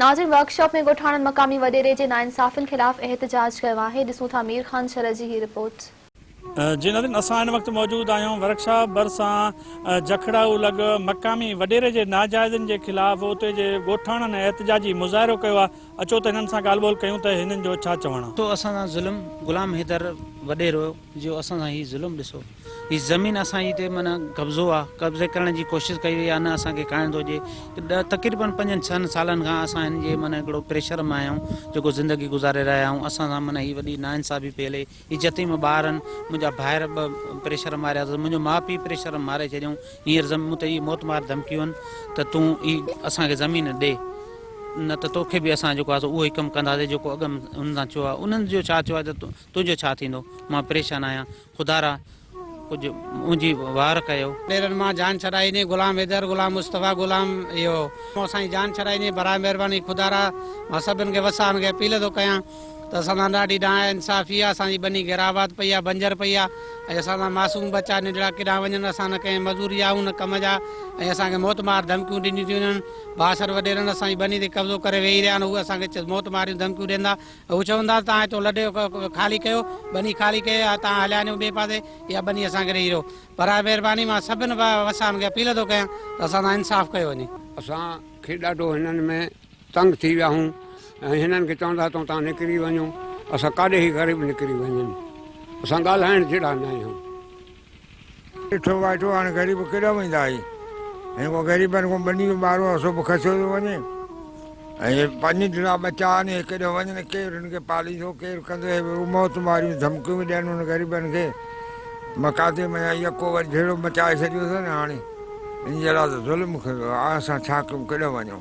नाज़रीन, वर्कशॉप में ॻोठाणनि मक़ामी वॾेरे जे नाइंसाफ़ियुनि ख़िलाफ़ एहतजाज कयो आहे। ॾिसूं था मीर ख़ान शरह जी ही रिपोर्ट। जी नाज़रीन, असां हिन वक़्तु मौजूदु आहियूं वर्कशॉप भरिसां जखड़ाऊ लॻ मक़ामी वॾेरे जे नाजाइज़नि जे ख़िलाफ़ उते जे ॻोठाणनि एहतजाजी मुज़ाहिरो कयो आहे। अचो त हिननि सां ॻाल्हि ॿोल कयूं त हिननि जो छा चवणु आहे। तो असां सां ज़ुल्म गुलाम हैदर वॾेरो जो असां सां ही ज़ुल्म ॾिसो, ही ज़मीन असां हिते माना कब्ज़ो आहे, कब्ज़े करण जी कोशिशि कई वई आहे, न असांखे खाइण थो अचे। तक़रीबन 5-6 सालनि खां असां हिन जे माना हिकिड़ो प्रेशर में आहियूं जेको ज़िंदगी गुज़ारे रहिया आहियूं। असां सां माना ही वॾी नाइंसाफ़ी पई हले। ही यतीम ॿार आहिनि, मुंहिंजा भाइर प्रेशर मारिया अथसि, मुंहिंजो माउ पीउ प्रेशर मारे छॾियऊं। हींअर मूं त इहे मौतमार धमकियूं आहिनि त तूं ही असांखे ज़मीन ॾे, न त तोखे बि असां जेको आहे उहो ई कमु कंदासीं जेको अॻु उन्हनि सां चयो आहे। उन्हनि जो छा चयो आहे त तुंहिंजो छा थींदो, मां परेशान आहियां, ख़ुदा कुछ मुंहिंजी वार कयो। डेरन मां जान छॾाईनी, गुलाम हैदर, गुलाम मुस्तफ़ा, गुलाम इहो असांजी जान छॾाईनी, बराए महिरबानी ख़ुदा मां सभिनि खे वसाउनि खे अपील थो कयां त असां सां ॾाढी नाइंसाफ़ी आहे। असांजी बनी गिराबाद पई आहे, बंजर पई आहे, ऐं असां सां मासूम बच्चा नंढड़ा केॾा वञनि, असां न कंहिं मज़ूरी आहियूं न कम जा, ऐं असांखे मौतमार धमकियूं ॾिनियूं थियूं वञनि। बासर वॾेरनि असांजी बनी ते कब्ज़ो करे वेही रहिया आहिनि, उहे असांखे मौतमारियूं धमकियूं ॾींदा। उहे चवंदा तव्हां हितो लॾे ख़ाली कयो, बनी ख़ाली कयो, तव्हां हलिया वञो ॿिए पासे, या बनी असांखे ॾेई रहो। बराए महिरबानी मां सभिनि वसाउनि खे अपील थो कयां त असां सां इंसाफ़ कयो वञे। असांखे ॾाढो हिननि में तंग थी विया आहियूं, ऐं हिननि खे चवंदा त तव्हां निकिरी वञो, असां काॾे ई ग़रीब निकिरी वञनि, असां ॻाल्हाइण जहिड़ा न आहियूं। ॾिठो वाठो हाणे ग़रीब केॾा वेंदा आहियूं, ऐं को ग़रीबनि खां बनी ॿारो सुबुह खसियो थो वञे, ऐं पंज ॾिना बचा आहिनि, केॾो वञनि, केरु हिन खे पालींदो, केरु कंदो, मौत मारियूं धमकियूं ॾियनि हुन ग़रीबनि खे। मकाते में यको वरी झेड़ो मचाए छॾियो अथनि। हाणे इन जहिड़ा त ज़ुल्म असां छा कयूं, केॾो वञूं।